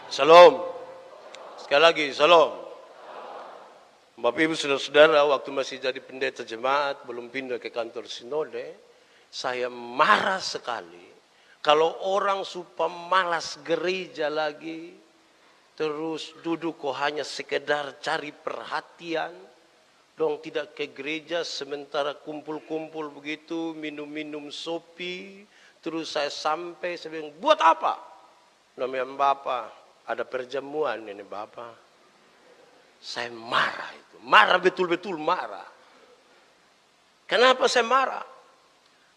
Salam. Sekali lagi, salam. Bapak Ibu Saudara-saudara, waktu masih jadi pendeta jemaat, belum pindah ke kantor sinode, saya marah sekali kalau orang supaya malas gereja lagi, terus duduk kok hanya sekedar cari perhatian, dong tidak ke gereja sementara kumpul-kumpul begitu, minum-minum sopi, terus saya bilang, buat apa? Namanya Bapak, ada perjamuan ini Bapak. Saya marah itu, marah betul-betul marah. Kenapa saya marah?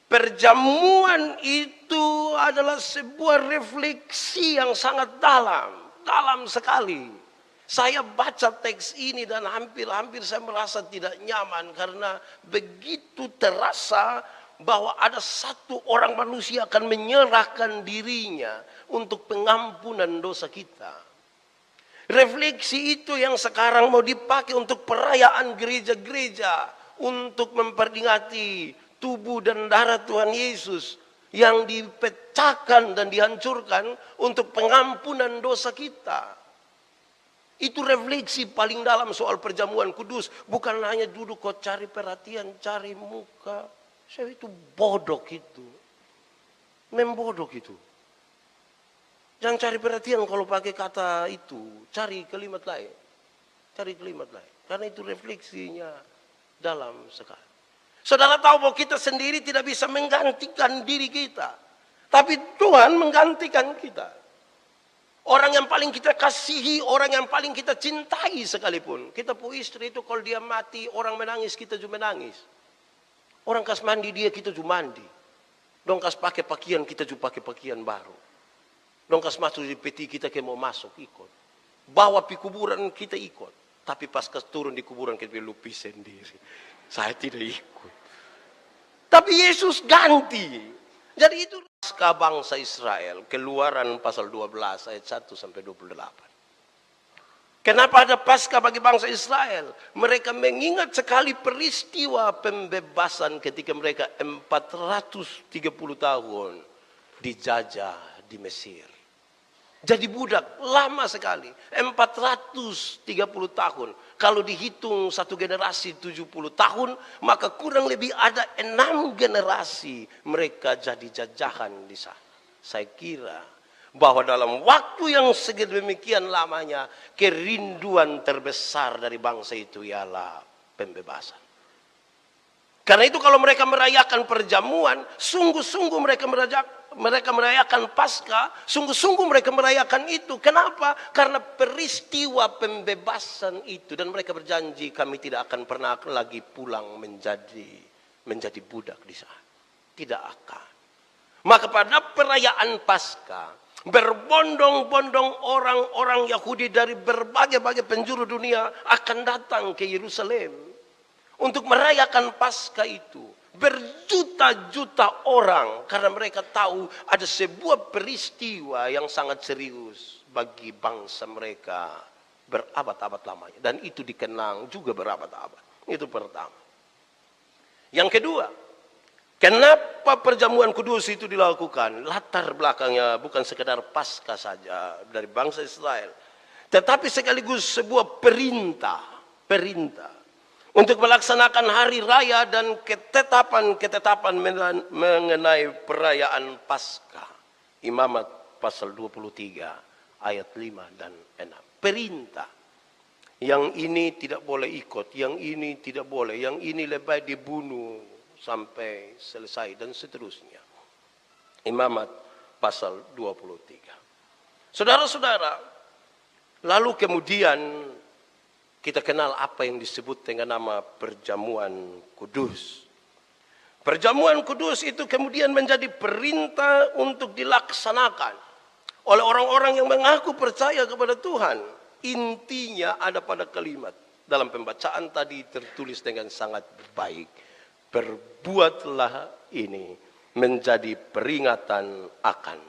Perjamuan itu adalah sebuah refleksi yang sangat dalam sekali. Saya baca teks ini dan hampir saya merasa tidak nyaman karena begitu terasa bahwa ada satu orang manusia akan menyerahkan dirinya untuk pengampunan dosa kita. Refleksi itu yang sekarang mau dipakai untuk perayaan gereja-gereja, untuk memperingati tubuh dan darah Tuhan Yesus yang dipecahkan dan dihancurkan untuk pengampunan dosa kita. Itu refleksi paling dalam soal perjamuan kudus. Bukan hanya duduk kok cari perhatian, cari muka. Saya itu bodoh itu. Membodoh itu. Jangan cari perhatian kalau pakai kata itu. Cari kalimat lain. Cari kalimat lain. Karena itu refleksinya dalam sekali. Saudara tahu bahwa kita sendiri tidak bisa menggantikan diri kita. Tapi Tuhan menggantikan kita. Orang yang paling kita kasihi, orang yang paling kita cintai sekalipun. Kita punya istri itu kalau dia mati, orang menangis, kita juga menangis. Orang kas mandi dia, kita juga mandi. Dong kas pakai pakaian, kita juga pakai pakaian baru. Dong kas masuk di peti kita kayak mau masuk, ikut. Bawa pi kuburan kita ikut. Tapi pas kas turun di kuburan kita lupi sendiri. Saya tidak ikut. Tapi Yesus ganti. Jadi itu pasca bangsa Israel. Keluaran pasal 12 ayat 1 sampai 28. Kenapa ada pasca bagi bangsa Israel? Mereka mengingat sekali peristiwa pembebasan ketika mereka 430 tahun dijajah di Mesir. Jadi budak lama sekali, 430 tahun. Kalau dihitung satu generasi 70 tahun, maka kurang lebih ada 6 generasi mereka jadi jajahan di sana. Saya kira bahwa dalam waktu yang sedemikian lamanya, kerinduan terbesar dari bangsa itu ialah pembebasan. Karena itu kalau mereka merayakan perjamuan, sungguh-sungguh mereka merayakan Paskah, sungguh-sungguh mereka merayakan itu. Kenapa? Karena peristiwa pembebasan itu. Dan mereka berjanji kami tidak akan pernah lagi pulang menjadi budak di sana. Tidak akan. Maka pada perayaan Paskah, berbondong-bondong orang-orang Yahudi dari berbagai-bagai penjuru dunia akan datang ke Yerusalem untuk merayakan Paskah itu. Berjuta-juta orang karena mereka tahu ada sebuah peristiwa yang sangat serius bagi bangsa mereka berabad-abad lamanya. Dan itu dikenang juga berabad-abad. Itu pertama. Yang kedua, kenapa perjamuan kudus itu dilakukan? Latar belakangnya bukan sekedar Paskah saja dari bangsa Israel, tetapi sekaligus sebuah perintah untuk melaksanakan hari raya dan ketetapan mengenai perayaan Paskah. Imamat pasal 23 ayat 5 dan 6. Perintah. Yang ini tidak boleh ikut, yang ini tidak boleh, yang ini lebih dibunuh sampai selesai dan seterusnya. Imamat pasal 23. Saudara-saudara, lalu kemudian kita kenal apa yang disebut dengan nama perjamuan kudus. Perjamuan kudus itu kemudian menjadi perintah untuk dilaksanakan oleh orang-orang yang mengaku percaya kepada Tuhan. Intinya ada pada kalimat. Dalam pembacaan tadi tertulis dengan sangat baik. Perbuatlah ini menjadi peringatan akan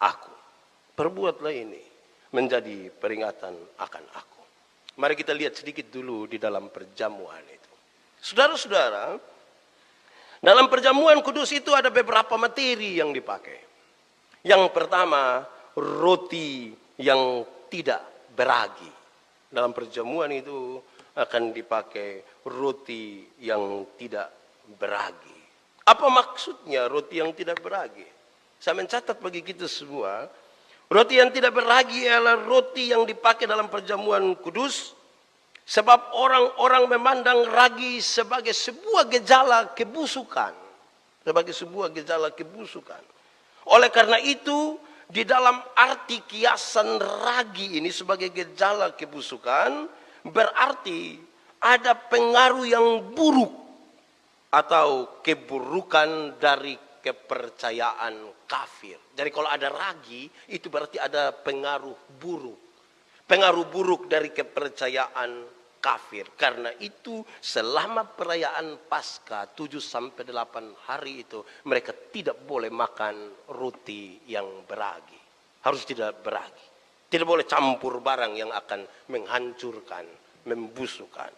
aku. Perbuatlah ini menjadi peringatan akan aku. Mari kita lihat sedikit dulu di dalam perjamuan itu. Saudara-saudara, dalam perjamuan kudus itu ada beberapa materi yang dipakai. Yang pertama, roti yang tidak beragi. Dalam perjamuan itu akan dipakai roti yang tidak beragi. Apa maksudnya roti yang tidak beragi? Saya mencatat bagi kita semua, roti yang tidak beragi adalah roti yang dipakai dalam perjamuan kudus, sebab orang-orang memandang ragi sebagai sebuah gejala kebusukan. Sebagai sebuah gejala kebusukan. Oleh karena itu, di dalam arti kiasan ragi ini sebagai gejala kebusukan, berarti ada pengaruh yang buruk atau keburukan dari kepercayaan kafir. Jadi kalau ada ragi, itu berarti ada pengaruh buruk. Pengaruh buruk dari kepercayaan kafir. Karena itu selama perayaan Paskah 7-8 hari itu, mereka tidak boleh makan roti yang beragi. Harus tidak beragi. Tidak boleh campur barang yang akan menghancurkan, membusukkan.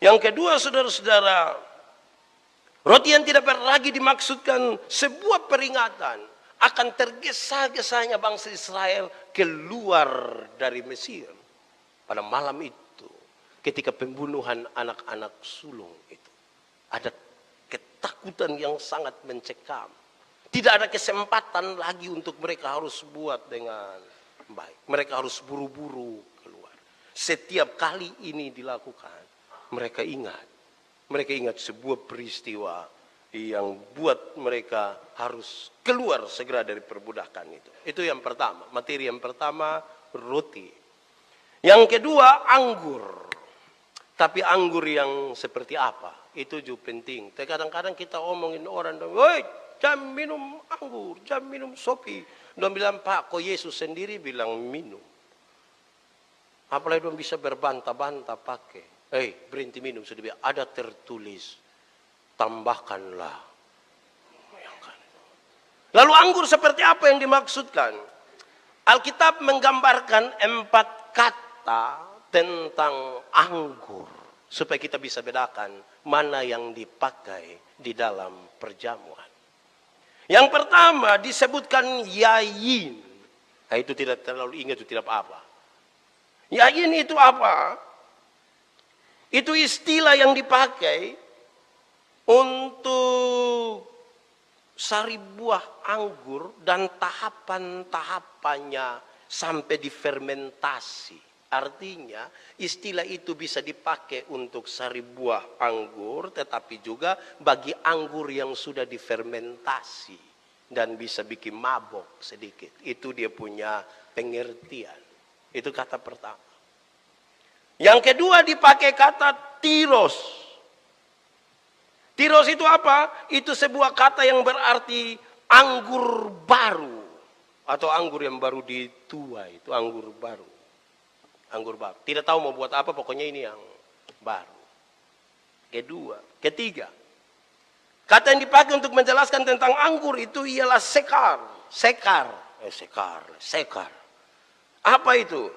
Yang kedua, saudara-saudara, roti yang tidak beragi dimaksudkan sebuah peringatan akan tergesa-gesanya bangsa Israel keluar dari Mesir. Pada malam itu, ketika pembunuhan anak-anak sulung itu, ada ketakutan yang sangat mencekam. Tidak ada kesempatan lagi untuk mereka harus buat dengan baik. Mereka harus buru-buru keluar. Setiap kali ini dilakukan, mereka ingat. Mereka ingat sebuah peristiwa yang buat mereka harus keluar segera dari perbudakan itu. Itu yang pertama. Materi yang pertama, roti. Yang kedua, anggur. Tapi anggur yang seperti apa? Itu juga penting. Kadang-kadang kita omongin orang, woi, jangan minum anggur, jangan minum sopi. Dia bilang, Pak, kok Yesus sendiri bilang minum. Apalagi dia bisa berbantah-bantah pakai. Berhenti minum, sudah ada tertulis, tambahkanlah. Lalu anggur seperti apa yang dimaksudkan? Alkitab menggambarkan 4 kata tentang anggur, supaya kita bisa bedakan mana yang dipakai di dalam perjamuan. Yang pertama disebutkan yayin. Nah, itu tidak terlalu ingat, itu tidak apa-apa. Yayin itu apa? Itu istilah yang dipakai untuk sari buah anggur dan tahapan-tahapannya sampai difermentasi. Artinya istilah itu bisa dipakai untuk sari buah anggur, tetapi juga bagi anggur yang sudah difermentasi dan bisa bikin mabok sedikit. Itu dia punya pengertian. Itu kata pertama. Yang kedua dipakai kata tiros. Tiros itu apa? Itu sebuah kata yang berarti anggur baru. Atau anggur yang baru dituai. Itu anggur baru. Anggur baru. Tidak tahu mau buat apa, pokoknya ini yang baru. Kedua. Ketiga. Kata yang dipakai untuk menjelaskan tentang anggur itu ialah sekar. Sekar. Sekar. Apa itu?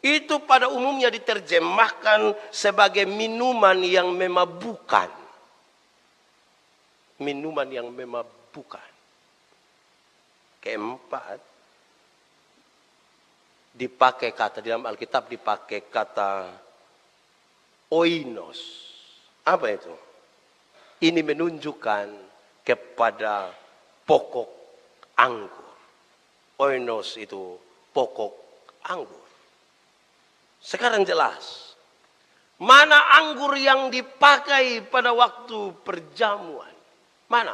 Itu pada umumnya diterjemahkan sebagai minuman yang memabukkan. Minuman yang memabukkan. Keempat, dipakai kata, di dalam Alkitab dipakai kata oinos. Apa itu? Ini menunjukkan kepada pokok anggur. Oinos itu pokok anggur. Sekarang jelas, mana anggur yang dipakai pada waktu perjamuan? Mana?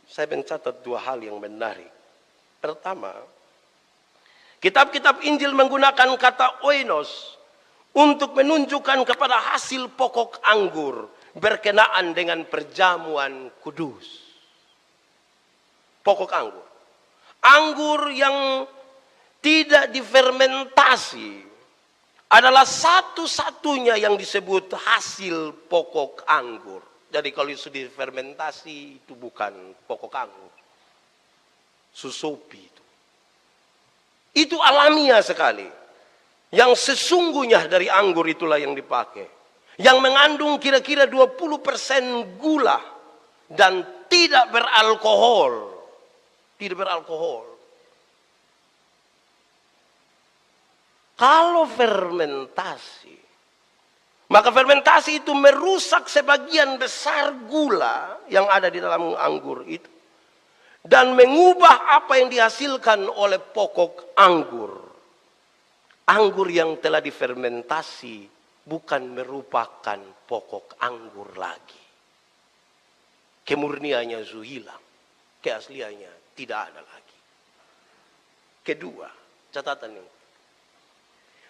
Saya mencatat 2 hal yang menarik. Pertama, kitab-kitab Injil menggunakan kata oinos untuk menunjukkan kepada hasil pokok anggur berkenaan dengan perjamuan kudus. Pokok anggur. Anggur yang tidak difermentasi adalah satu-satunya yang disebut hasil pokok anggur. Jadi kalau sudah difermentasi itu bukan pokok anggur. Susopi itu. Itu alamiah sekali. Yang sesungguhnya dari anggur itulah yang dipakai. Yang mengandung kira-kira 20% gula dan tidak beralkohol. Tidak beralkohol. Kalau fermentasi, maka fermentasi itu merusak sebagian besar gula yang ada di dalam anggur itu. Dan mengubah apa yang dihasilkan oleh pokok anggur. Anggur yang telah difermentasi bukan merupakan pokok anggur lagi. Kemurniannya sudah hilang. Keasliannya tidak ada lagi. Kedua, catatan ini.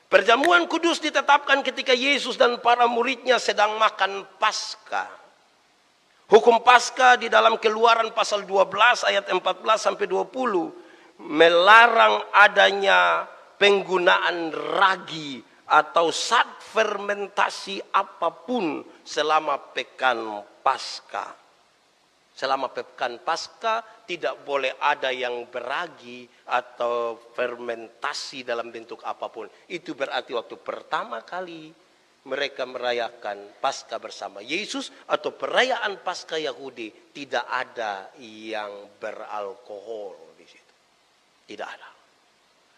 Perjamuan kudus ditetapkan ketika Yesus dan para muridnya sedang makan Paskah. Hukum Paskah di dalam Keluaran pasal 12 ayat 14 sampai 20 melarang adanya penggunaan ragi atau zat fermentasi apapun selama pekan Paskah. Selama pekan Paskah tidak boleh ada yang beragi atau fermentasi dalam bentuk apapun. Itu berarti waktu pertama kali mereka merayakan Paskah bersama Yesus atau perayaan Paskah Yahudi, tidak ada yang beralkohol di situ. Tidak ada.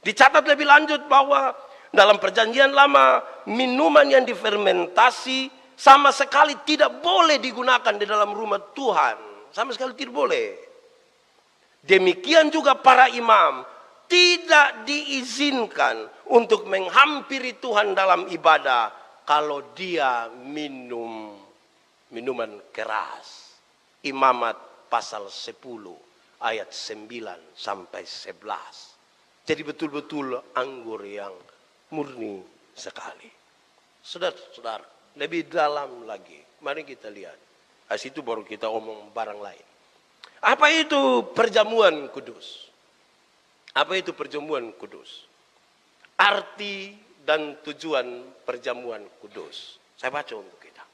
Dicatat lebih lanjut bahwa dalam Perjanjian Lama minuman yang difermentasi sama sekali tidak boleh digunakan di dalam rumah Tuhan. Sama sekali tidak boleh. Demikian juga para imam tidak diizinkan untuk menghampiri Tuhan dalam ibadah kalau dia minum minuman keras. Imamat pasal 10 ayat 9 sampai 11. Jadi betul-betul anggur yang murni sekali. Saudara-saudara, lebih dalam lagi. Mari kita lihat. Dari situ baru kita omong barang lain. Apa itu perjamuan kudus? Apa itu perjamuan kudus? Arti dan tujuan perjamuan kudus. Saya baca untuk kita.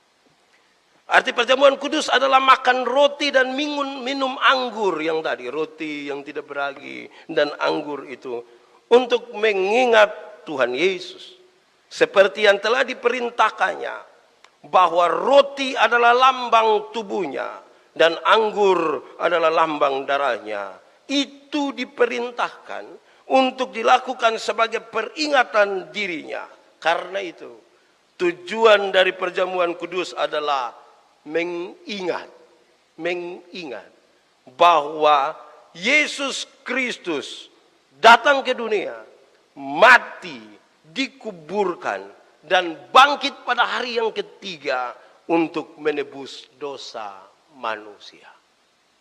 Arti perjamuan kudus adalah makan roti dan minum anggur yang tadi. Roti yang tidak beragi dan anggur itu. Untuk mengingat Tuhan Yesus. Seperti yang telah diperintahkannya. Bahwa roti adalah lambang tubuhnya. Dan anggur adalah lambang darahnya. Itu diperintahkan untuk dilakukan sebagai peringatan dirinya. Karena itu tujuan dari perjamuan kudus adalah mengingat bahwa Yesus Kristus datang ke dunia, mati, dikuburkan, dan bangkit pada hari yang ketiga untuk menebus dosa manusia.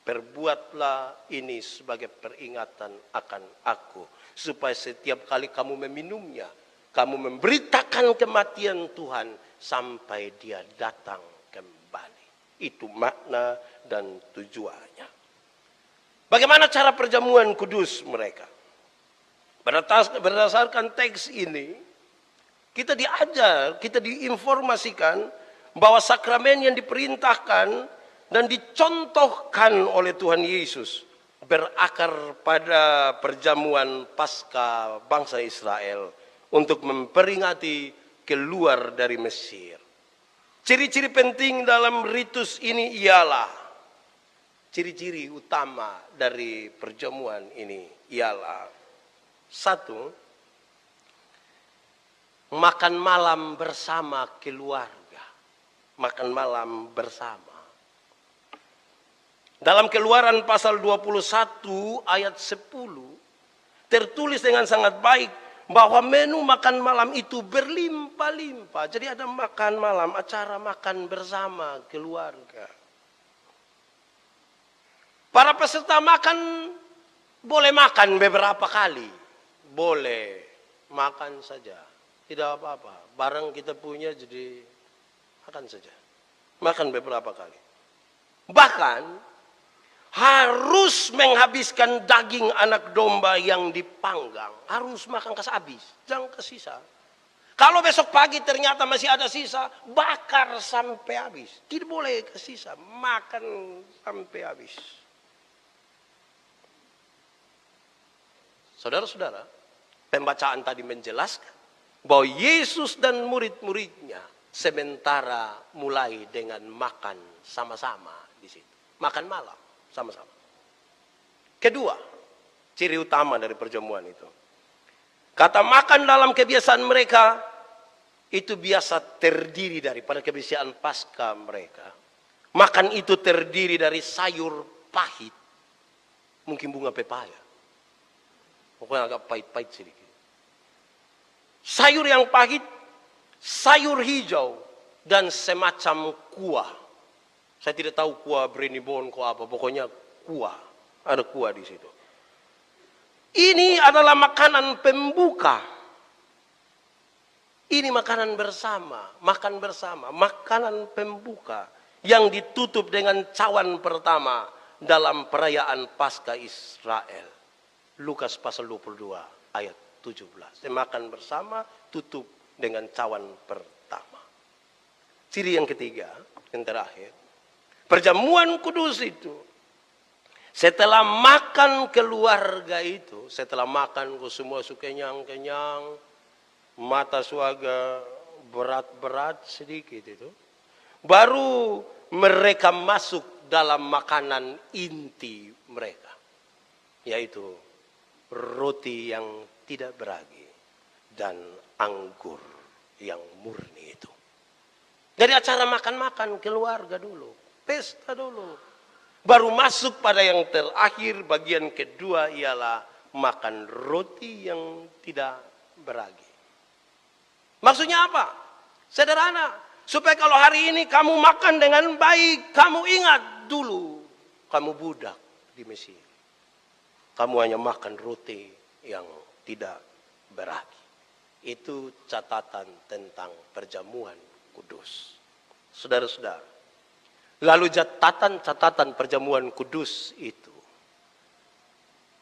Perbuatlah ini sebagai peringatan akan aku. Supaya setiap kali kamu meminumnya, kamu memberitakan kematian Tuhan sampai dia datang kembali. Itu makna dan tujuannya. Bagaimana cara perjamuan kudus mereka? Berdasarkan teks ini, kita diajar, kita diinformasikan bahwa sakramen yang diperintahkan dan dicontohkan oleh Tuhan Yesus berakar pada perjamuan Paskah bangsa Israel untuk memperingati keluar dari Mesir. Ciri-ciri penting dalam ritus ini ialah, ciri-ciri utama dari perjamuan ini ialah, satu, makan malam bersama keluarga. Makan malam bersama. Dalam Keluaran pasal 21 ayat 10 tertulis dengan sangat baik bahwa menu makan malam itu berlimpah-limpah. Jadi ada makan malam, acara makan bersama keluarga. Para peserta makan boleh makan beberapa kali. Boleh makan saja. Tidak apa-apa, barang kita punya jadi makan saja. Makan beberapa kali. Bahkan harus menghabiskan daging anak domba yang dipanggang. Harus makan habis, jangan kesisa. Kalau besok pagi ternyata masih ada sisa, bakar sampai habis. Tidak boleh kesisa, makan sampai habis. Saudara-saudara, pembacaan tadi menjelaskan bahwa Yesus dan murid-muridnya sementara mulai dengan makan sama-sama di situ. Makan malam sama-sama. Kedua, ciri utama dari perjamuan itu. Kata makan dalam kebiasaan mereka itu biasa terdiri daripada kebiasaan Paskah mereka. Makan itu terdiri dari sayur pahit, mungkin bunga pepaya, pokoknya agak pahit-pahit sedikit. Sayur yang pahit, sayur hijau, dan semacam kuah. Saya tidak tahu kuah brenibon, kuah apa, pokoknya kuah. Ada kuah di situ. Ini adalah makanan pembuka. Ini makanan bersama, makan bersama, makanan pembuka yang ditutup dengan cawan pertama dalam perayaan Paskah Israel. Lukas pasal 22 ayat 17. Makan bersama, tutup dengan cawan pertama. Ciri yang ketiga, yang terakhir. Perjamuan kudus itu, setelah makan keluarga itu, setelah makan semua kenyang-kenyang, mata suaga berat-berat sedikit itu, baru mereka masuk dalam makanan inti mereka, yaitu roti yang tidak beragi dan anggur yang murni itu. Dari acara makan-makan keluarga dulu, pesta dulu. Baru masuk pada yang terakhir, bagian kedua ialah makan roti yang tidak beragi. Maksudnya apa? Sederhana. Supaya kalau hari ini kamu makan dengan baik, kamu ingat dulu kamu budak di Mesir. Kamu hanya makan roti yang tidak beragi. Itu catatan tentang perjamuan kudus. Saudara-saudara, lalu catatan perjamuan kudus itu,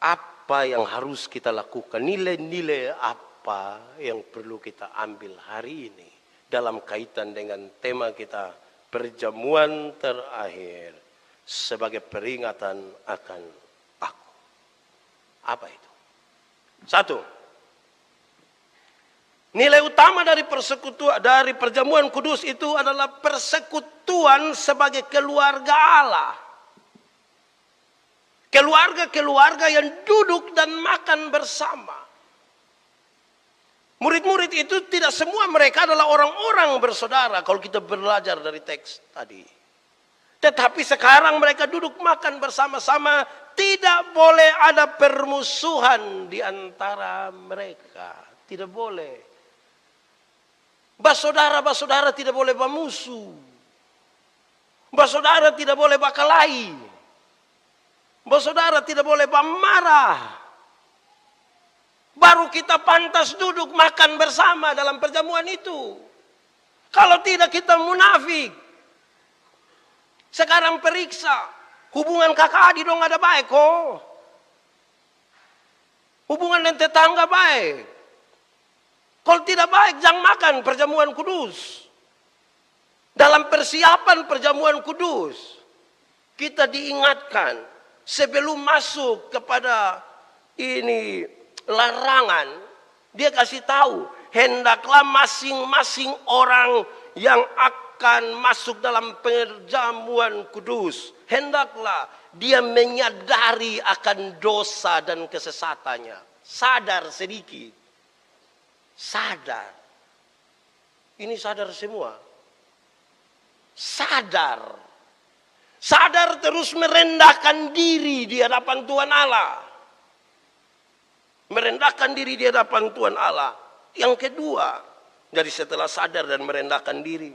apa yang harus kita lakukan? Nilai-nilai apa yang perlu kita ambil hari ini dalam kaitan dengan tema kita, perjamuan terakhir sebagai peringatan akan aku. Apa itu? Satu, nilai utama dari persekutuan, dari perjamuan kudus itu adalah persekutuan sebagai keluarga Allah. Keluarga-keluarga yang duduk dan makan bersama. Murid-murid itu tidak semua mereka adalah orang-orang bersaudara kalau kita belajar dari teks tadi. Tetapi sekarang mereka duduk makan bersama-sama, tidak boleh ada permusuhan di antara mereka. Tidak boleh. Bersaudara tidak boleh bermusuh. Bersaudara tidak boleh berkelahi. Bersaudara tidak boleh bermarah. Baru kita pantas duduk makan bersama dalam perjamuan itu. Kalau tidak kita munafik. Sekarang periksa. Hubungan kakak adik dong ada baik kok. Hubungan dengan tetangga baik. Kalau tidak baik jangan makan perjamuan kudus. Dalam persiapan perjamuan kudus, kita diingatkan sebelum masuk kepada ini larangan, dia kasih tahu, hendaklah masing-masing orang yang akan masuk dalam perjamuan kudus, hendaklah dia menyadari akan dosa dan kesesatannya. Sadar sedikit. Sadar. Ini sadar semua. Sadar. Sadar terus merendahkan diri di hadapan Tuhan Allah. Merendahkan diri di hadapan Tuhan Allah. Yang kedua, dari setelah sadar dan merendahkan diri,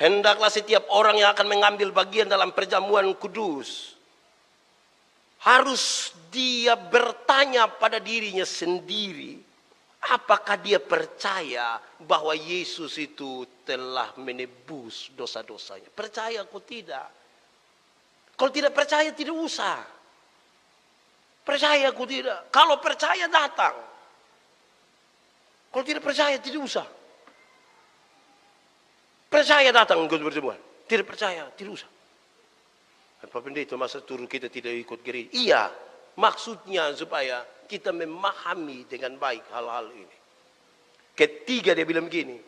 hendaklah setiap orang yang akan mengambil bagian dalam perjamuan kudus, harus dia bertanya pada dirinya sendiri, apakah dia percaya bahwa Yesus itu telah menebus dosa-dosanya? Percaya atau tidak? Kalau tidak percaya tidak usah. Percaya atau tidak? Kalau percaya datang. Kalau tidak percaya tidak usah. Percaya datang ikut pertemuan. Tidak percaya tidak usah. Pak Pendeta, masa turun kita tidak ikut gereja? Iya, maksudnya supaya kita memahami dengan baik hal-hal ini. Ketiga dia bilang begini,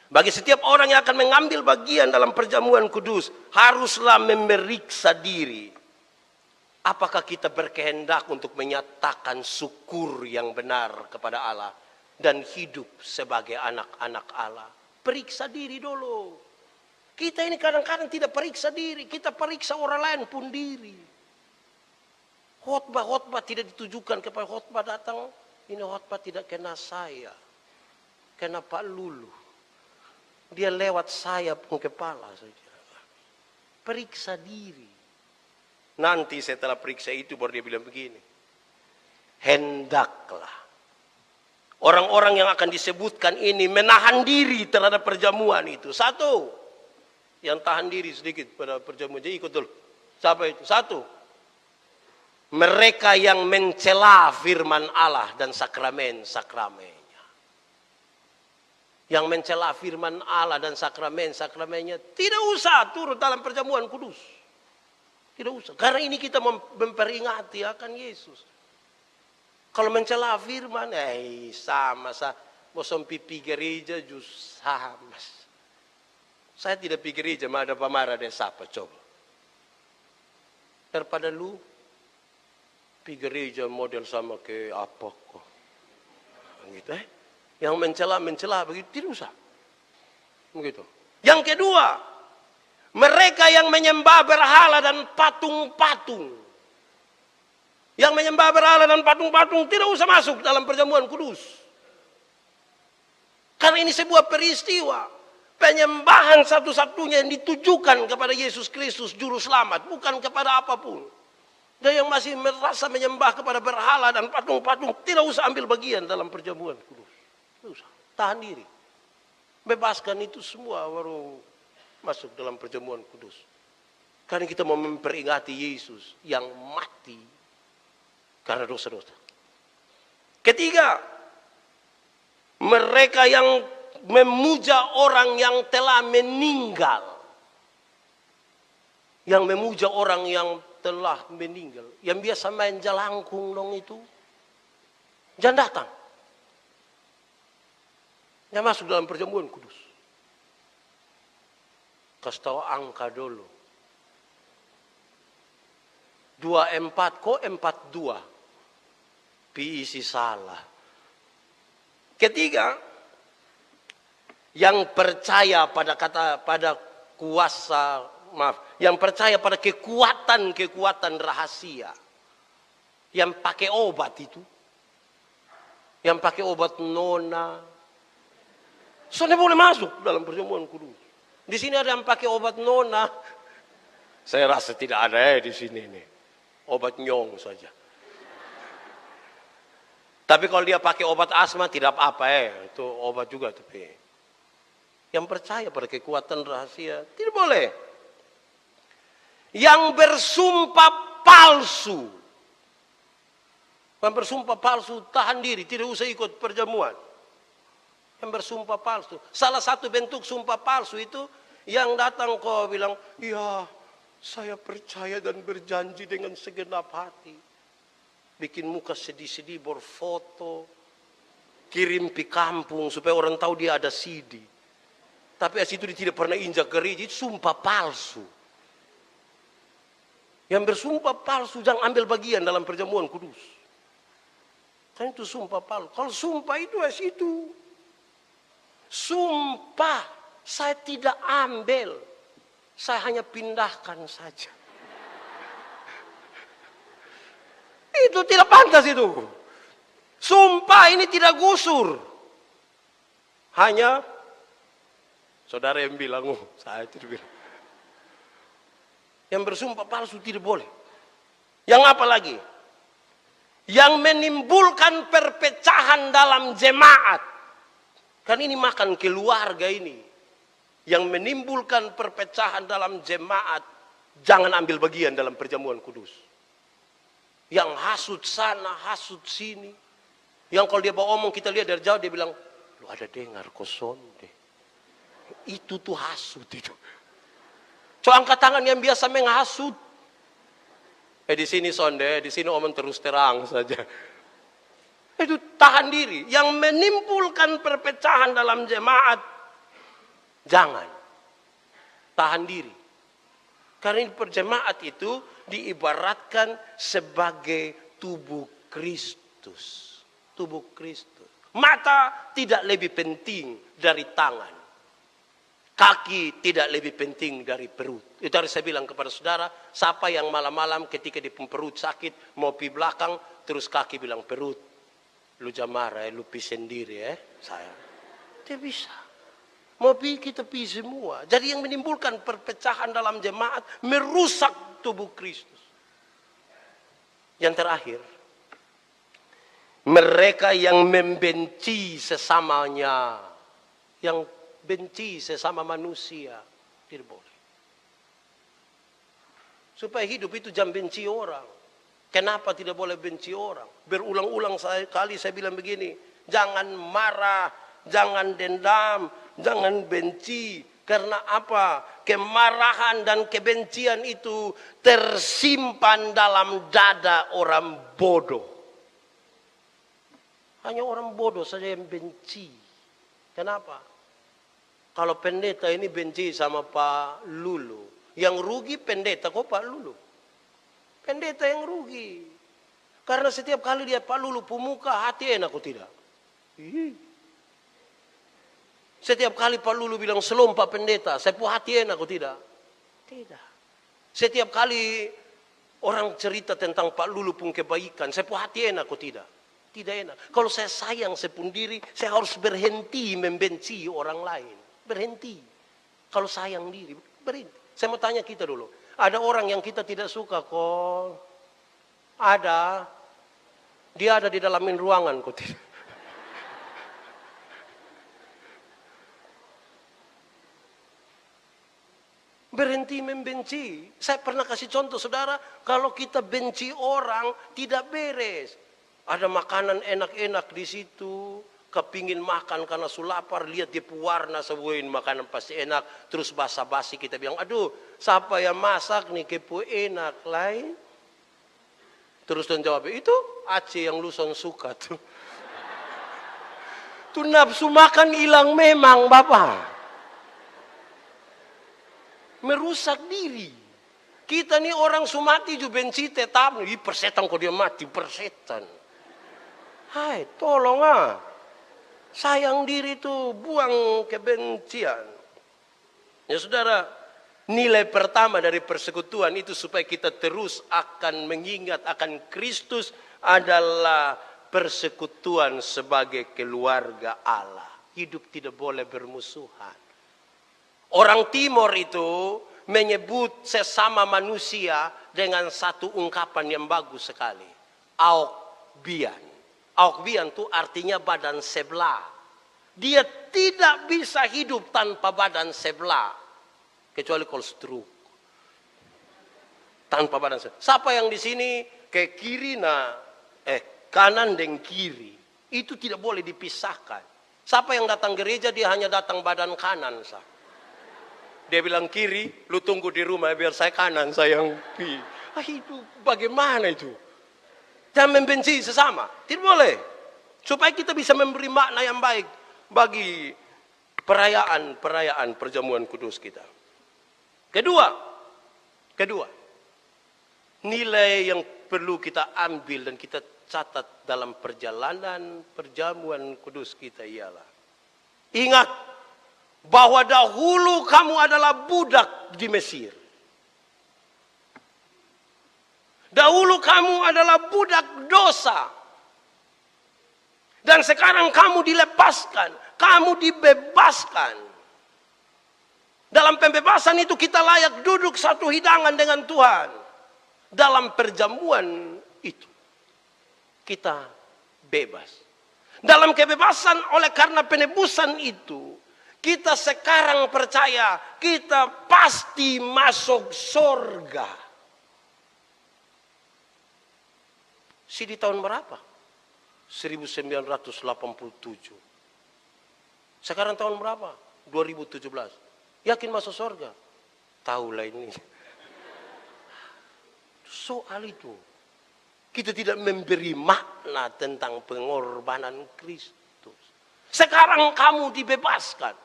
bagi setiap orang yang akan mengambil bagian dalam perjamuan kudus, haruslah memeriksa diri. Apakah kita berkehendak untuk menyatakan syukur yang benar kepada Allah dan hidup sebagai anak-anak Allah? Periksa diri dulu. Kita ini kadang-kadang tidak periksa diri, kita periksa orang lain pun diri. Khotbah tidak ditujukan kepada khotbah datang, ini khotbah tidak kena saya, kena Pak Lulu. Dia lewat saya pun kepala saja. Periksa diri. Nanti setelah periksa itu baru dia bilang begini. Hendaklah orang-orang yang akan disebutkan ini menahan diri terhadap perjamuan itu. Satu, yang tahan diri sedikit pada perjamuan. Jadi ikut dulu. Siapa itu? Satu, mereka yang mencela firman Allah dan sakramen-sakramennya. Yang mencela firman Allah dan sakramennya tidak usah turut dalam perjamuan kudus. Tidak usah. Karena ini kita memperingati akan Yesus. Kalau mencela firman, sama. Bosom pipi gereja jus sama. Saya tidak pikir gereja, ada pamarah dan siapa coba. Daripada lu, pi gereja model sama ke apa kok. Gitu Yang mencela begitu tidak usah. Begitu. Yang kedua, mereka yang menyembah berhala dan patung-patung. Yang menyembah berhala dan patung-patung tidak usah masuk dalam perjamuan kudus. Karena ini sebuah peristiwa. Penyembahan satu-satunya yang ditujukan kepada Yesus Kristus Juru Selamat. Bukan kepada apapun. Dan yang masih merasa menyembah kepada berhala dan patung-patung tidak usah ambil bagian dalam perjamuan kudus. Tidak usah. Tahan diri. Bebaskan itu semua baru masuk dalam perjamuan kudus. Karena kita mau memperingati Yesus yang mati karena dosa-dosa. Ketiga, mereka yang memuja orang yang telah meninggal. Yang memuja orang yang telah meninggal. Yang biasa main jalangkung dong itu. Jangan datang. Yang masuk dalam perjamuan kudus. Kasih tahu angka dulu. 24 kok 42. Isi salah. Ketiga, yang percaya pada kuasa, yang percaya pada kekuatan rahasia. Yang pakai obat itu. Yang pakai obat nona. Soalnya boleh masuk dalam perjamuan kudus. Di sini ada yang pakai obat nona. Saya rasa tidak ada di sini nih. Obat nyong saja. Tapi kalau dia pakai obat asma tidak apa-apa itu obat juga tapi. Yang percaya pada kekuatan rahasia tidak boleh. Yang bersumpah palsu. Yang bersumpah palsu tahan diri, tidak usah ikut perjamuan. Yang bersumpah palsu. Salah satu bentuk sumpah palsu itu yang datang kau bilang, ya saya percaya dan berjanji dengan segenap hati. Bikin muka sedih-sedih, berfoto, kirim di kampung supaya orang tahu dia ada CD. Tapi as itu dia tidak pernah injak gereja, itu sumpah palsu. Yang bersumpah palsu jangan ambil bagian dalam perjamuan kudus. Kan itu sumpah palsu. Kalau sumpah itu as itu. Sumpah, saya tidak ambil. Saya hanya pindahkan saja. Itu tidak pantas itu. Sumpah ini tidak gusur. Hanya, saudara yang bilang, saya tidak bilang. Yang bersumpah palsu tidak boleh. Yang apa lagi? Yang menimbulkan perpecahan dalam jemaat. Kan ini makan keluarga ini. Yang menimbulkan perpecahan dalam jemaat. Jangan ambil bagian dalam perjamuan kudus. Yang hasut sana, hasut sini. Yang kalau dia bawa omong kita lihat dari jauh dia bilang, lu ada dengar koson deh. Itu tuh hasut itu. Coba angkat tangan yang biasa menghasut. Di sini sonde, di sini omong terus terang saja. Itu tahan diri. Yang menimbulkan perpecahan dalam jemaat. Jangan. Tahan diri. Karena perjemaat itu diibaratkan sebagai tubuh Kristus. Tubuh Kristus. Mata tidak lebih penting dari tangan. Kaki tidak lebih penting dari perut. Itu harus saya bilang kepada saudara, siapa yang malam-malam ketika di perut sakit, mau pi belakang, terus kaki bilang perut. Lu jamara lu pi sendiri saya. Tidak bisa. Mau pi kita pi semua. Jadi yang menimbulkan perpecahan dalam jemaat, merusak tubuh Kristus. Yang terakhir, mereka yang membenci sesamanya, yang benci sesama manusia, tidak boleh. Supaya hidup itu jangan benci orang. Kenapa tidak boleh benci orang? Berulang-ulang kali saya bilang begini, jangan marah, jangan dendam, jangan benci. Karena apa? Kemarahan dan kebencian itu tersimpan dalam dada orang bodoh. Hanya orang bodoh saja yang benci. Kenapa? Kalau pendeta ini benci sama Pak Lulu, yang rugi pendeta kok Pak Lulu. Pendeta yang rugi. Karena setiap kali dia Pak Lulu pemuka, hati enak kok tidak. Setiap kali Pak Lulu bilang selom Pak Pendeta, saya pun hati enak kok tidak. Tidak. Setiap kali orang cerita tentang Pak Lulu pun kebaikan, saya pun hati enak kok tidak. Tidak enak. Kalau saya sayang sepundiri, saya harus berhenti membenci orang lain. Berhenti. Kalau sayang diri, berhenti. Saya mau tanya kita dulu. Ada orang yang kita tidak suka kok. Ada. Dia ada di dalam ruangan kok tidak. Berhenti membenci. Saya pernah kasih contoh saudara, kalau kita benci orang tidak beres. Ada makanan enak-enak di situ, kepingin makan karena sulapar, lihat dia pewarna sebuah makanan pasti enak, terus basa-basi kita bilang, aduh, siapa yang masak nih kepo enak lain. Terus dan jawab, itu Aceh yang Luson suka tuh. Tuh nafsu makan hilang memang Bapak. Merusak diri. Kita nih orang Sumati juga benci tetap. Persetan kok dia mati, persetan. Hai, tolong sayang diri itu buang kebencian. Ya saudara, nilai pertama dari persekutuan itu supaya kita terus akan mengingat akan Kristus adalah persekutuan sebagai keluarga Allah. Hidup tidak boleh bermusuhan. Orang Timur itu menyebut sesama manusia dengan satu ungkapan yang bagus sekali. Aukbian. Aukbian itu artinya badan sebelah. Dia tidak bisa hidup tanpa badan sebelah. Kecuali kalau stroke. Tanpa badan sebelah. Siapa yang di sini ke kiri kanan dan kiri. Itu tidak boleh dipisahkan. Siapa yang datang gereja dia hanya datang badan kanan sah. Dia bilang kiri, lu tunggu di rumah biar saya kanan, sayang. Itu bagaimana itu? Jangan membenci sesama. Tidak boleh. Supaya kita bisa memberi makna yang baik bagi perayaan perjamuan kudus kita. Kedua, nilai yang perlu kita ambil dan kita catat dalam perjalanan perjamuan kudus kita ialah, ingat bahwa dahulu kamu adalah budak di Mesir. Dahulu kamu adalah budak dosa. Dan sekarang kamu dilepaskan, kamu dibebaskan. Dalam pembebasan itu kita layak duduk satu hidangan dengan Tuhan. Dalam perjamuan itu kita bebas. Dalam kebebasan oleh karena penebusan itu, kita sekarang percaya kita pasti masuk surga. Di tahun berapa? 1987. Sekarang tahun berapa? 2017. Yakin masuk surga? Tahu lah ini. Soal itu. Kita tidak memberi makna tentang pengorbanan Kristus. Sekarang kamu dibebaskan.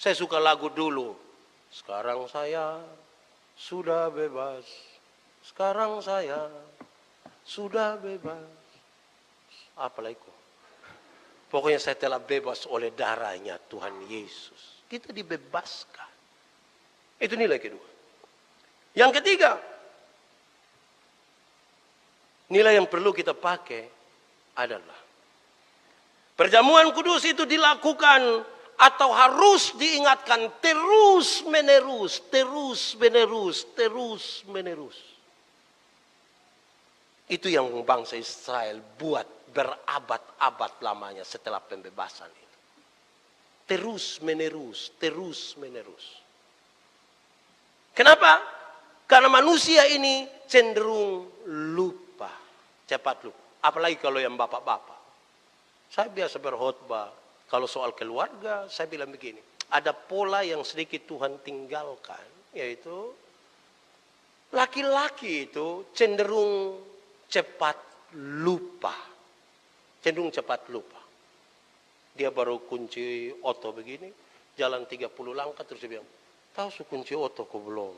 Saya suka lagu dulu. Sekarang saya sudah bebas. Sekarang saya sudah bebas. Apalagi kok. Pokoknya saya telah bebas oleh darahnya Tuhan Yesus. Kita dibebaskan. Itu nilai kedua. Yang ketiga, nilai yang perlu kita pakai adalah perjamuan kudus itu dilakukan atau harus diingatkan terus menerus, terus menerus, terus menerus. Itu yang bangsa Israel buat berabad-abad lamanya setelah pembebasan itu. Terus menerus, terus menerus. Kenapa? Karena manusia ini cenderung lupa, cepat lupa. Apalagi kalau yang bapak-bapak. Saya biasa berkhotbah, kalau soal keluarga, saya bilang begini. Ada pola yang sedikit Tuhan tinggalkan, yaitu laki-laki itu cenderung cepat lupa. Cenderung cepat lupa. Dia baru kunci oto begini, jalan 30 langkah terus dia bilang, tahu su kunci oto kok belum?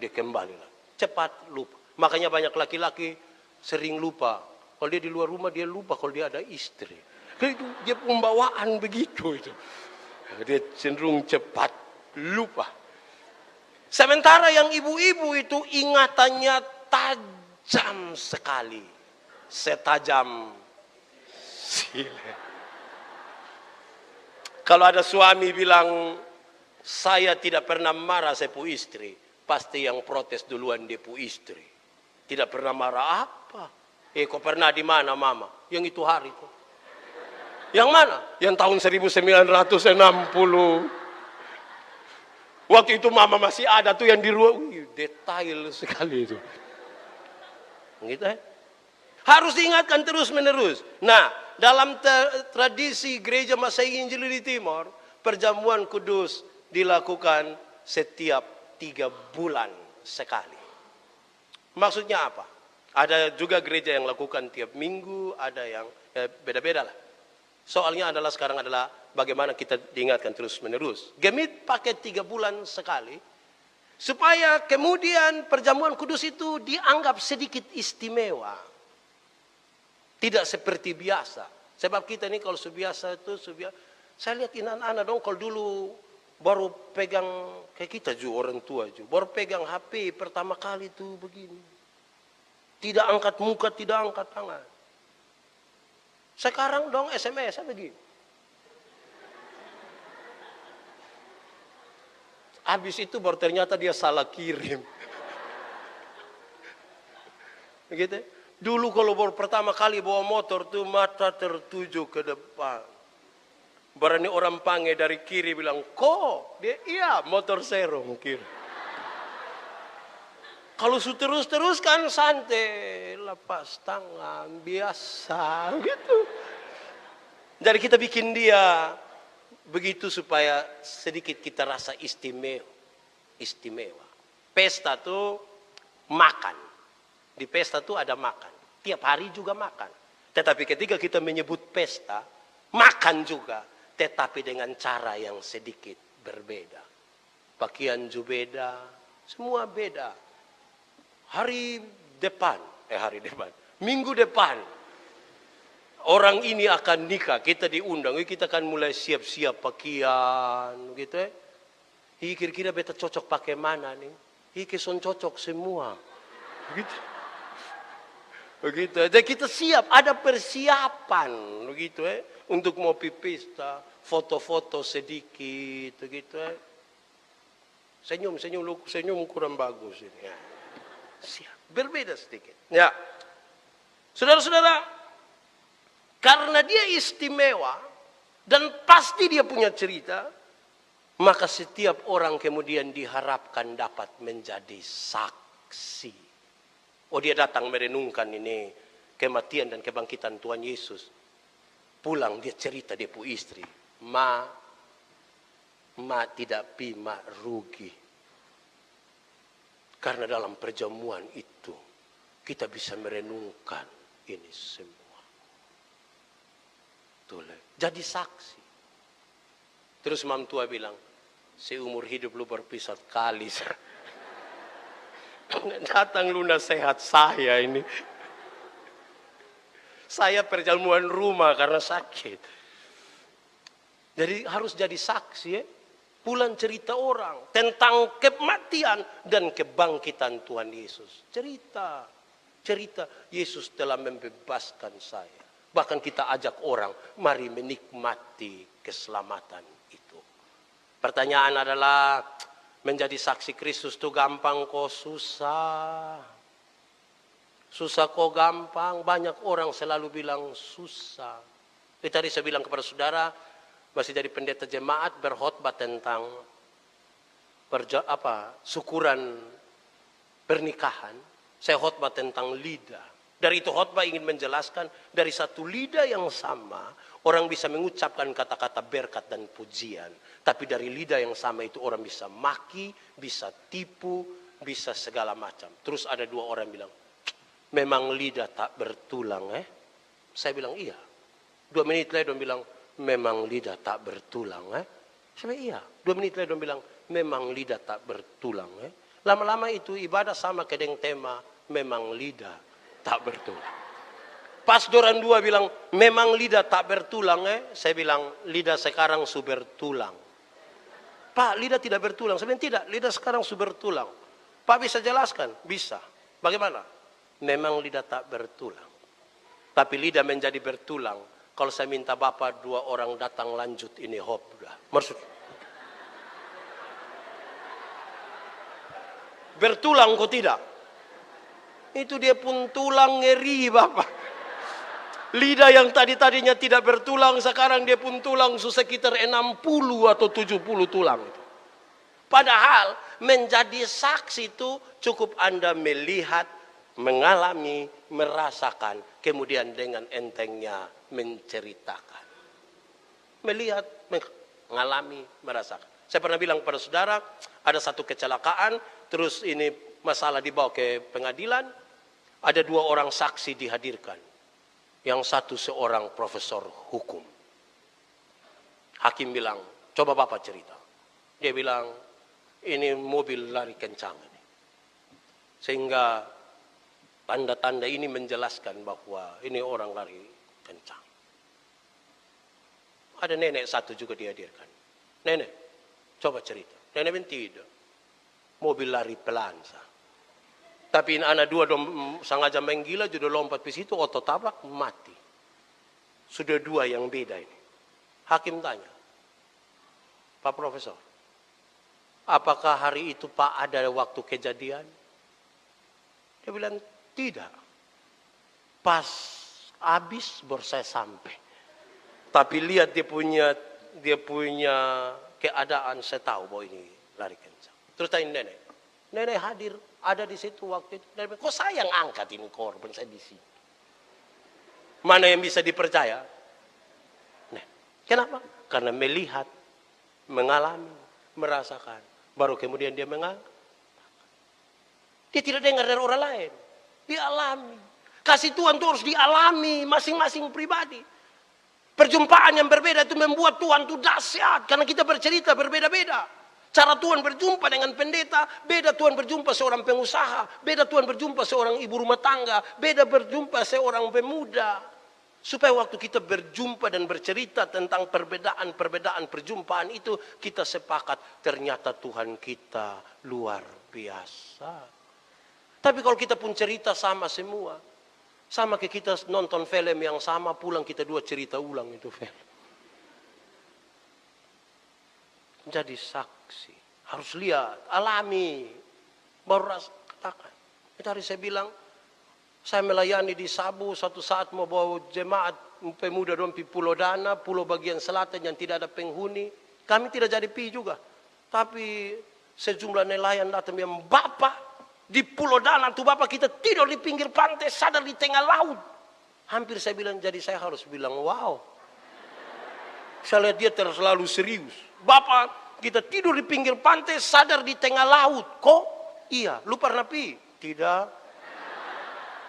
Dia kembali lah. Cepat lupa. Makanya banyak laki-laki sering lupa. Kalau dia di luar rumah dia lupa kalau dia ada istri. Itu dia pembawaan begitu itu. Dia cenderung cepat lupa. Sementara yang ibu-ibu itu ingatannya tajam sekali. Setajam silet. Kalau ada suami bilang, saya tidak pernah marah saya pu istri, pasti yang protes duluan dia pu istri. Tidak pernah marah apa? Kok pernah di mana mama? Yang itu hari itu. Yang mana? Yang tahun 1960. Waktu itu mama masih ada tuh yang di ruang. Detail sekali itu. Gitu ya. Harus diingatkan terus menerus. Nah, dalam tradisi gereja Masehi Injili di Timor, perjamuan kudus dilakukan setiap 3 bulan sekali. Maksudnya apa? Ada juga gereja yang lakukan tiap minggu, ada yang beda-beda lah. Soalnya adalah sekarang adalah bagaimana kita diingatkan terus menerus. Gemit pakai 3 bulan sekali, supaya kemudian perjamuan kudus itu dianggap sedikit istimewa. Tidak seperti biasa. Sebab kita ini kalau biasa itu, saya lihat anak-anak dong kalau dulu baru pegang, kayak kita juga orang tua juga, baru pegang HP pertama kali itu begini. Tidak angkat muka, tidak angkat tangan. Sekarang dong SMS begini. Habis itu baru ternyata dia salah kirim. Begitu. Dulu kalau baru pertama kali bawa motor tuh mata tertuju ke depan. Berani orang panggil dari kiri bilang, kok? Dia, iya motor serong kiri. Kalau terus kan santai, lepas tangan, biasa gitu. Jadi kita bikin dia begitu supaya sedikit kita rasa istimewa. Pesta tuh makan. Di pesta tuh ada makan. Tiap hari juga makan. Tetapi ketika kita menyebut pesta, makan juga. Tetapi dengan cara yang sedikit berbeda. Pakaian juga beda. Semua beda. Minggu depan. Orang ini akan nikah. Kita diundang. Kita akan mulai siap-siap pakaian. Gitu ya. Kira-kira beta cocok pakai mana nih? Keson cocok semua. Begitu. Begitu. Dan kita siap, ada persiapan, begitu untuk mau pesta, foto-foto sedikit, begitu Senyum kurang bagus ini. Ya. Siap, berbeda sedikit. Ya, saudara-saudara, karena dia istimewa dan pasti dia punya cerita, maka setiap orang kemudian diharapkan dapat menjadi saksi. Oh, dia datang merenungkan ini kematian dan kebangkitan Tuhan Yesus. Pulang dia cerita dia pu istri. Ma tidak pima rugi. Karena dalam perjamuan itu kita bisa merenungkan ini semua. Jadi saksi. Terus mam tua bilang, seumur hidup lu berpisah kali. Datang lu nasihat saya ini. Saya perjamuan rumah karena sakit. Jadi harus jadi saksi ya. Pulang cerita orang tentang kematian dan kebangkitan Tuhan Yesus. Cerita Yesus telah membebaskan saya. Bahkan kita ajak orang, mari menikmati keselamatan itu. Pertanyaan adalah, menjadi saksi Kristus itu gampang kok susah? Susah kok gampang? Banyak orang selalu bilang susah. Tadi saya bilang kepada saudara, masih jadi pendeta jemaat berkhotbah tentang syukuran pernikahan. Saya khotbah tentang lidah. Dari itu khotbah ingin menjelaskan, dari satu lidah yang sama, orang bisa mengucapkan kata-kata berkat dan pujian. Tapi dari lidah yang sama itu orang bisa maki, bisa tipu, bisa segala macam. Terus ada dua orang bilang, memang lidah tak bertulang Saya bilang iya. 2 menit lagi dia bilang, memang lidah tak bertulang Saya bilang iya. 2 menit lagi dia bilang, memang lidah tak bertulang Lama-lama itu ibadah sama ke dengan tema, memang lidah tak bertulang. Pas dorang dua bilang, memang lidah tak bertulang saya bilang, lidah sekarang sudah bertulang. Pak, lidah tidak bertulang. Saya bilang, tidak, lidah sekarang sudah bertulang. Pak bisa jelaskan? Bisa. Bagaimana? Memang lidah tak bertulang. Tapi lidah menjadi bertulang kalau saya minta Bapak 2 orang datang lanjut ini khotbah. Maksud bertulang kok tidak? Itu dia pun tulang ngeri Bapak. Lidah yang tadinya tidak bertulang, sekarang dia pun tulang sekitar 60 atau 70 tulang. Padahal menjadi saksi itu cukup Anda melihat, mengalami, merasakan, kemudian dengan entengnya menceritakan. Melihat, mengalami, merasakan. Saya pernah bilang kepada saudara, ada satu kecelakaan, terus ini masalah dibawa ke pengadilan, ada 2 orang saksi dihadirkan. Yang satu seorang profesor hukum. Hakim bilang, coba Bapak cerita. Dia bilang, ini mobil lari kencang ini. Sehingga tanda-tanda ini menjelaskan bahwa ini orang lari kencang. Ada nenek satu juga dihadirkan. Nenek, coba cerita. Nenek bilang tidak. Mobil lari pelan. Tapi ini anak 2 sengaja menggila, sudah lompat ke situ, otot tabrak, mati. Sudah 2 yang beda ini. Hakim tanya, Pak Profesor, apakah hari itu Pak ada waktu kejadian? Dia bilang, tidak. Pas habis baru saya sampai. Tapi lihat dia punya keadaan, saya tahu bahwa ini lari kencang. Terus tanya nenek. Nenek hadir, ada di situ waktu itu. Nenek, kok saya yang angkat ini korban, saya di sini. Mana yang bisa dipercaya? Nah, kenapa? Karena melihat, mengalami, merasakan. Baru kemudian dia mengangkat. Dia tidak dengar dari orang lain. Dia alami. Kasih Tuhan itu harus dialami masing-masing pribadi. Perjumpaan yang berbeda itu membuat Tuhan itu dahsyat. Karena kita bercerita berbeda-beda. Cara Tuhan berjumpa dengan pendeta, beda Tuhan berjumpa seorang pengusaha, beda Tuhan berjumpa seorang ibu rumah tangga, beda berjumpa seorang pemuda. Supaya waktu kita berjumpa dan bercerita tentang perbedaan perjumpaan itu, kita sepakat ternyata Tuhan kita luar biasa. Tapi kalau kita pun cerita sama semua, sama kayak kita nonton film yang sama, pulang kita 2 cerita ulang itu film. Jadi saksi, harus lihat, alami, baru rasakan. Itu hari saya bilang, saya melayani di Sabu, suatu saat mau bawa jemaat pemuda dompi Pulau Dana, pulau bagian selatan yang tidak ada penghuni. Kami tidak jadi pi juga. Tapi sejumlah nelayan datang yang, Bapak, di Pulau Dana tuh Bapak kita tidur di pinggir pantai, sadar di tengah laut. Hampir saya bilang, jadi saya harus bilang, wow. Saya lihat dia terlalu serius. Bapak, kita tidur di pinggir pantai, sadar di tengah laut. Kok? Iya. Lu pernah pi? Tidak.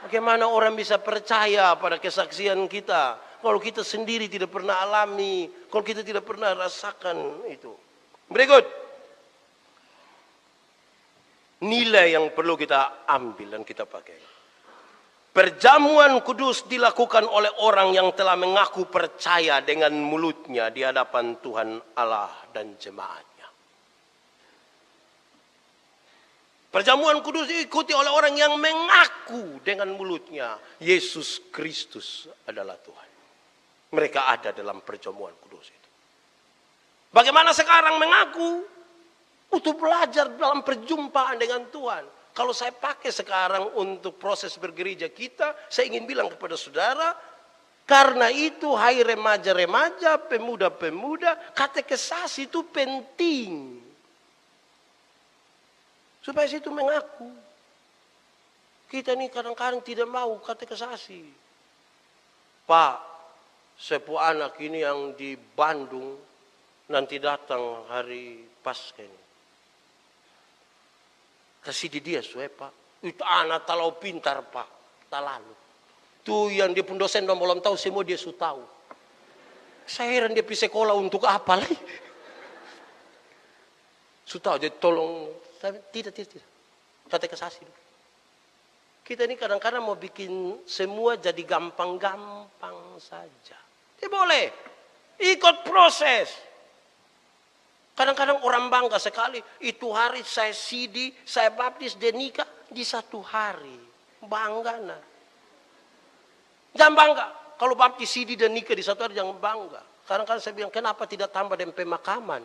Bagaimana orang bisa percaya pada kesaksian kita? Kalau kita sendiri tidak pernah alami. Kalau kita tidak pernah rasakan itu. Berikut. nilai yang perlu kita ambil dan kita pakai. Perjamuan kudus dilakukan oleh orang yang telah mengaku percaya dengan mulutnya di hadapan Tuhan Allah dan jemaatnya. Perjamuan kudus diikuti oleh orang yang mengaku dengan mulutnya Yesus Kristus adalah Tuhan. Mereka ada dalam perjamuan kudus itu. Bagaimana sekarang mengaku? Untuk belajar dalam perjumpaan dengan Tuhan. Kalau saya pakai sekarang untuk proses bergereja kita, saya ingin bilang kepada saudara, karena itu hai remaja-remaja, pemuda-pemuda, katekesasi itu penting. Supaya situ mengaku. Kita ini kadang-kadang tidak mau katekesasi. Pak, sepupu anak ini yang di Bandung nanti datang hari Paskah ini. Kasih di dia Pak. Itu anak talau pintar Pak. Talalu. Tuh yang dia pun dosen dan belum tahu semua dia sudah tahu. Saya heran dia pergi sekolah untuk apa lagi. Sudah tahu dia tolong. Tidak. Katekesasi. Kita ini kadang-kadang mau bikin semua jadi gampang-gampang saja. Dia boleh. Ikut proses. Kadang-kadang orang bangga sekali. Itu hari saya sidi, saya baptis dan nikah di satu hari. Bangga nah. Jangan bangga. Kalau baptis sidi dan nikah di satu hari jangan bangga. Kadang-kadang saya bilang kenapa tidak tambah dengan pemakaman.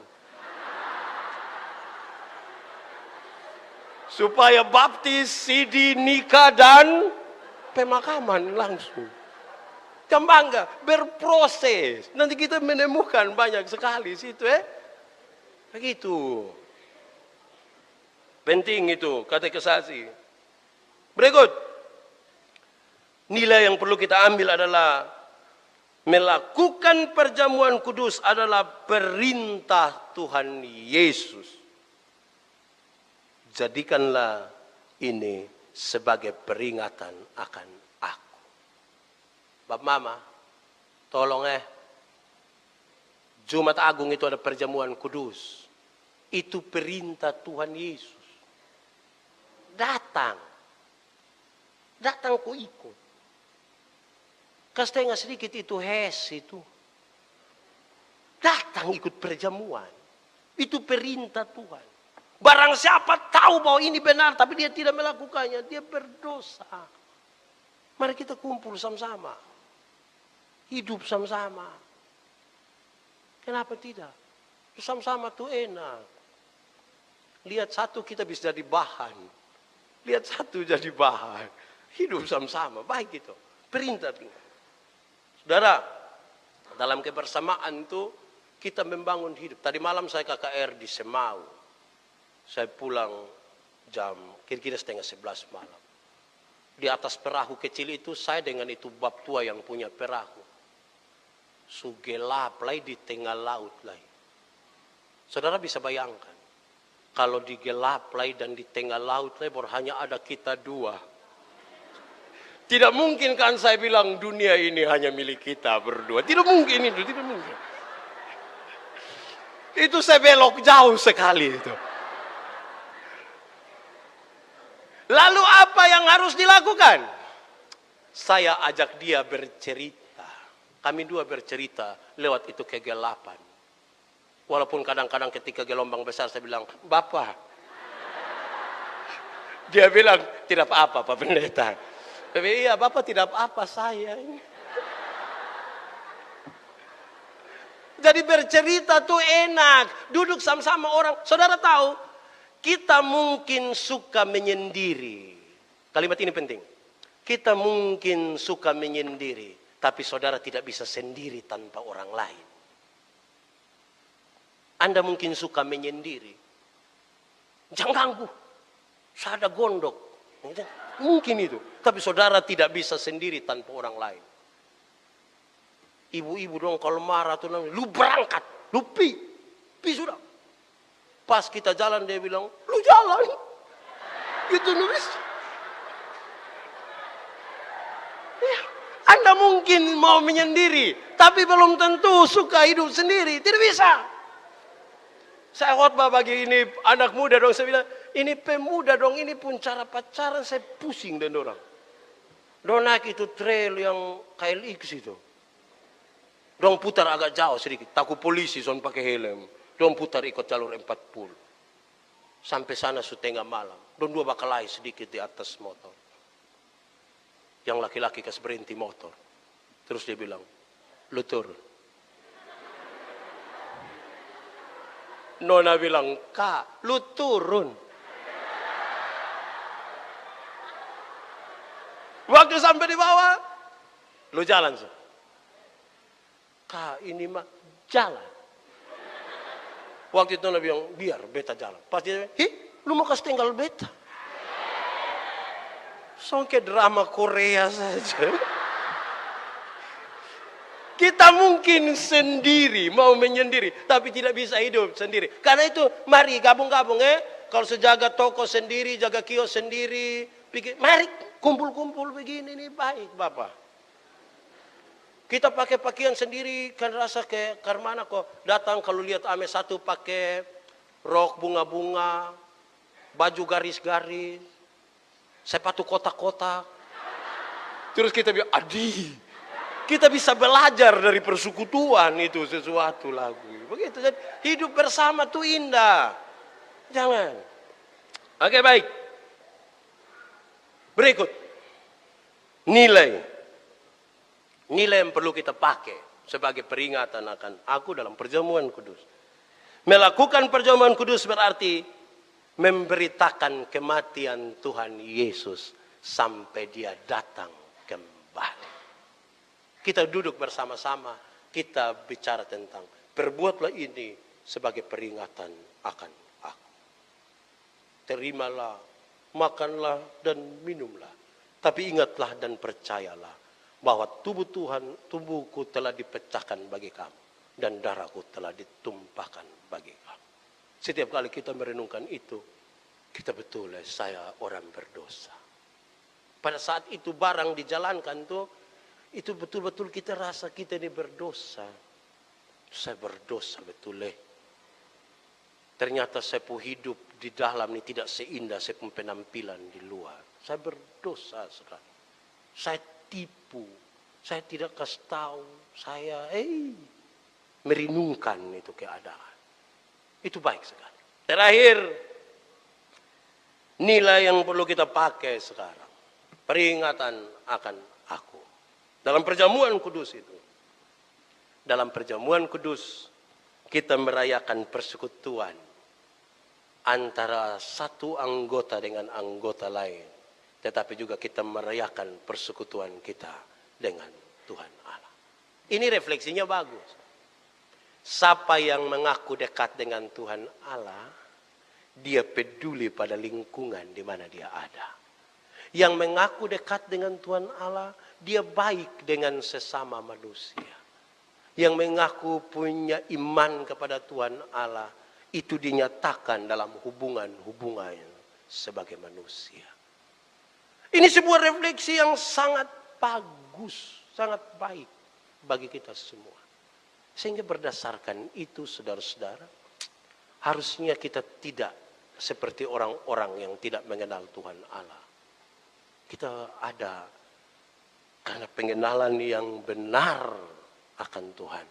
Supaya baptis, sidi, nikah dan pemakaman langsung. Jangan bangga. Berproses. Nanti kita menemukan banyak sekali situ Begitu. Penting itu katekesasi. Berikut. Nilai yang perlu kita ambil adalah melakukan perjamuan kudus adalah perintah Tuhan Yesus. Jadikanlah ini sebagai peringatan akan aku. Bapak Mama, tolong Jumat Agung itu ada perjamuan kudus. Itu perintah Tuhan Yesus. Datang. Datang ku ikut. Setengah sedikit itu itu. Datang ikut perjamuan. Itu perintah Tuhan. Barang siapa tahu bahwa ini benar tapi dia tidak melakukannya, dia berdosa. Mari kita kumpul sama-sama. Hidup sama-sama. Kenapa tidak? Sama-sama tuh enak. Lihat satu kita bisa jadi bahan. Lihat satu jadi bahan. Hidup sama-sama. Baik itu. Perintah. Saudara, dalam kebersamaan itu kita membangun hidup. Tadi malam saya KKR di Semau. Saya pulang jam kira-kira 10:30 malam. Di atas perahu kecil itu saya dengan itu bab tua yang punya perahu. Sugelap lagi di tengah laut lagi. Saudara bisa bayangkan. Kalau digelap lagi dan di tengah laut lagi hanya ada kita dua. Tidak mungkin kan saya bilang dunia ini hanya milik kita berdua. Tidak mungkin itu, tidak mungkin. Itu saya belok jauh sekali itu. Lalu apa yang harus dilakukan? Saya ajak dia bercerita. Kami dua bercerita lewat itu kegelapan. Walaupun kadang-kadang ketika gelombang besar saya bilang, Bapak. Dia bilang, tidak apa-apa Pak Pendeta. Tapi iya Bapak tidak apa-apa saya. Jadi bercerita tuh enak. Duduk sama-sama orang. Saudara tahu, kita mungkin suka menyendiri. Kalimat ini penting. Kita mungkin suka menyendiri. Tapi saudara tidak bisa sendiri tanpa orang lain. Anda mungkin suka menyendiri. Jangan ganggu. Saya ada gondok. Mungkin itu. Tapi saudara tidak bisa sendiri tanpa orang lain. Ibu-ibu dong kalau marah tuh lu berangkat. Lu pi sudah. Pas kita jalan dia bilang, lu jalan. Gitu nulis. Ya, Anda mungkin mau menyendiri. Tapi belum tentu suka hidup sendiri. Tidak bisa. Saya khotbah bagi ini anak muda dong. Saya bilang, ini pemuda dong, ini pun cara pacaran saya pusing dengan orang. Dong naik itu trail yang KLX itu. Dong putar agak jauh sedikit, takut polisi son pakai helm. Dong putar ikut jalur 40. Sampai sana setengah malam. Dong dua bakalai sedikit di atas motor. Yang laki-laki kasih berhenti motor. Terus dia bilang, lu turun. Nona bilang, Kak, lu turun. Waktu sampai di bawah, lu jalan. Kak, ini mah jalan. Waktu itu Nona bilang, biar beta jalan. Pas dia bilang, lu mau kasih tinggal beta. Kayak drama Korea saja. Kita mungkin sendiri, mau menyendiri, tapi tidak bisa hidup sendiri. Karena itu, mari gabung-gabung Kalau sejaga toko sendiri, jaga kios sendiri, mari kumpul-kumpul begini nih baik, Bapak. Kita pakai pakaian sendiri, kan rasa kayak karmana kok. Datang kalau lihat ame satu pakai rok bunga-bunga, baju garis-garis, sepatu kotak-kotak. Terus kita bilang, adi. Kita bisa belajar dari persekutuan itu sesuatu lagu. Begitu, jadi hidup bersama tuh indah. Jangan. Oke, baik. Berikut. Nilai yang perlu kita pakai sebagai peringatan akan aku dalam perjamuan kudus. Melakukan perjamuan kudus berarti memberitakan kematian Tuhan Yesus sampai dia datang kembali. Kita duduk bersama-sama, kita bicara tentang perbuatlah ini sebagai peringatan akan aku. Terimalah, makanlah dan minumlah. Tapi ingatlah dan percayalah bahwa tubuhku telah dipecahkan bagi kamu dan darahku telah ditumpahkan bagi kamu. Setiap kali kita merenungkan itu, kita betul saya orang berdosa. Pada saat itu barang dijalankan tuh, itu betul-betul kita rasa kita ini berdosa. Saya berdosa betul Ternyata saya pun hidup di dalam ini tidak seindah saya pun penampilan di luar. Saya berdosa sekali. Saya tipu. Saya tidak kasih tahu. Saya merenungkan itu keadaan. Itu baik sekali. Terakhir, nilai yang perlu kita pakai sekarang. Peringatan akan aku. Dalam perjamuan kudus itu. Dalam perjamuan kudus, kita merayakan persekutuan antara satu anggota dengan anggota lain. Tetapi juga kita merayakan persekutuan kita dengan Tuhan Allah. Ini refleksinya bagus. Siapa yang mengaku dekat dengan Tuhan Allah, dia peduli pada lingkungan di mana dia ada. Yang mengaku dekat dengan Tuhan Allah, dia baik dengan sesama manusia. Yang mengaku punya iman kepada Tuhan Allah, itu dinyatakan dalam hubungan-hubungan sebagai manusia. Ini sebuah refleksi yang sangat bagus, sangat baik bagi kita semua. Sehingga berdasarkan itu saudara-saudara, harusnya kita tidak seperti orang-orang yang tidak mengenal Tuhan Allah. Kita ada karena pengenalan yang benar akan Tuhan.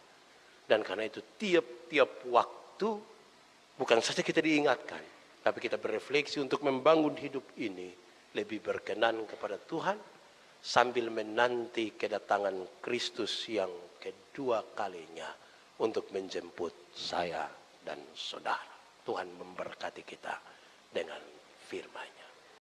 Dan karena itu tiap-tiap waktu bukan saja kita diingatkan, tapi kita berefleksi untuk membangun hidup ini lebih berkenan kepada Tuhan sambil menanti kedatangan Kristus yang kedua kalinya untuk menjemput saya dan saudara. Tuhan memberkati kita dengan firman-Nya.